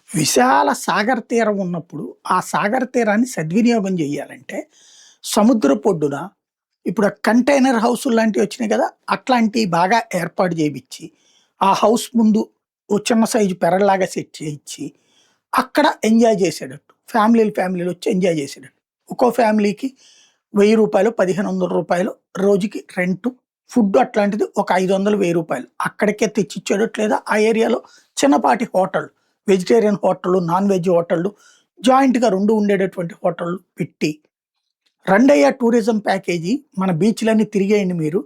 విశాల సాగర తీరం ఉన్నప్పుడు, ఆ సాగర తీరాన్ని సద్వినియోగం జేయాలంటే, సముద్రపొడ్డున ఇప్పుడు కంటైనర్ హౌసులు లాంటివి వచ్చినాయి కదా! అట్లాంటియి బాగా ఏర్పాటు జేపిచ్చి, ఆ హౌస్ ముందు ఓ చిన్న సైజు పెరడులాగా సెట్ చేయిచ్చి, అక్కడ ఎంజాయ్ చేసేటట్టు. ఫ్యామిలీలొచ్చి ఎంజాయ్ చేసేటట్టు. ఒక్కో ఫ్యామిలీకి రూ. 1000, రూ. 1500 రోజుకి రెంటు. ఫుడ్ అట్లాంటిది ఒక 500, రూ. 1000 అక్కడికే తెచ్చిచ్చేటట్టు లేదా ఆ ఏరియాలో చిన్నపాటి హోటల్, వెజిటేరియన్ హోటళ్ళు, నాన్ వెజ్ హోటళ్ళు జాయింట్‌గా 2 ఉండేటటువంటి హోటళ్ళు పెట్టి, రండయ్య టూరిజం ప్యాకేజీ మన బీచ్‌లన్నీ తిరిగేయండి మీరు.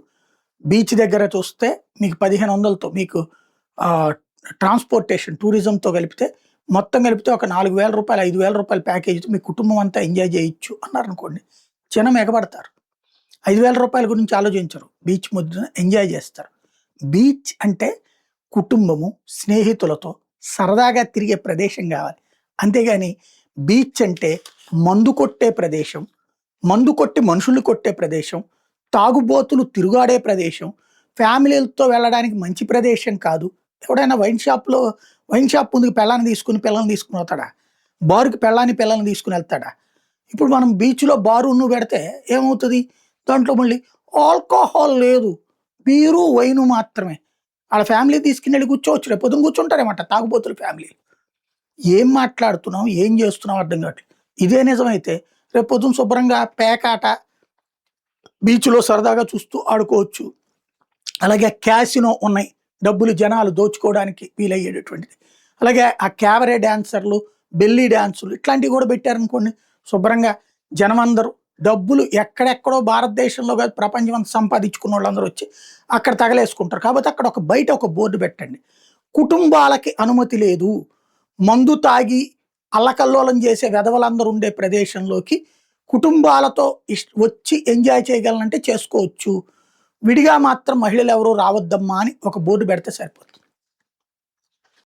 బీచ్ దగ్గర చూస్తే మీకు 1500తో మీకు ఆహ్, ట్రాన్స్‌పోర్టేషన్ టూరిజంతో కలిపితే మొత్తం కలిపితే ఒక రూ. 4000, రూ. 5000 ప్యాకేజీతో మీ కుటుంబం అంతా ఎంజాయ్ చేయొచ్చు అన్నారనుకోండి. జనం ఎగబడతారు. రూ. 5000 గురించి ఆలోచించరు. బీచ్ ముద్దున ఎంజాయ్ చేస్తారు. బీచ్ అంటే కుటుంబము, స్నేహితులతో సరదాగా తిరిగే ప్రదేశం గావాలి. అంతేగాని బీచ్ అంటే మందు కొట్టే ప్రదేశం, మందు కొట్టి మనుషుల్ని కొట్టే ప్రదేశం, తాగుబోతులు తిరుగాడే ప్రదేశం, ఫ్యామిలీలతో వెళ్ళడానికి మంచి ప్రదేశం కాదు. ఎవడైనా వైన్ షాప్ ముందుకు పిల్లల్ని తీసుకొని పోతాడా? బార్‌కి పిల్లల్ని తీసుకొని ఎళ్తాడా? ఇప్పుడు మనం బీచ్‌లో బారును పెడితే ఏమవుతది? దాంట్లో మళ్ళీ ఆల్కహాల్ లేదు. బీరు, వైను మాత్రమే. ఆళ్ళ ఫ్యామిలీ తీసుకెళ్ళి కూర్చోవచ్చు. రేపొద్దున కూర్చుంటారేమట తాగుబోతుల ఫ్యామిలీ. ఏం మాట్లాడుతున్నాం? ఏం చేస్తున్నాం అర్థం కావట్లేదు. ఇదే నిజమైతే రేపొద్దున శుభ్రంగా పేకాట బీచ్‌లో సరదాగా చూస్తూ ఆడుకోవచ్చు. అలాగే క్యాసినో ఉన్నాయి. డబ్బులు జనాలు దోచుకోవడానికి వీలయ్యేటటువంటిది. అలాగే ఆ క్యాబరే డాన్సర్లు, బెల్లీ డాన్సులు ఇట్లాంటివి కూడా పెట్టారనుకోండి. శుభ్రంగా జనమందరూ డబ్బులు ఎక్కడెక్కడో భారతదేశంలో కాదు ప్రపంచమంతా సంపాదించుకున్నోళ్ళందరూ వచ్చి అక్కడ తగలేసుకుంటారు. కాబట్టి అక్కడ బయట ఒక బోర్డు పెట్టండి. కుటుంబాలకి అనుమతి లేదు. మందు తాగి అల్లకల్లోలం చేసే వెధవలందరూ ఉండే ప్రదేశంలోకి కుటుంబాలతో వచ్చి ఎంజాయ్ చేయగలనంటే చేసుకోవచ్చు. విడిగా మాత్రం మహిళలెవరు రావద్దమ్మా అని ఒక బోర్డు పెడితే సరిపోతుంది.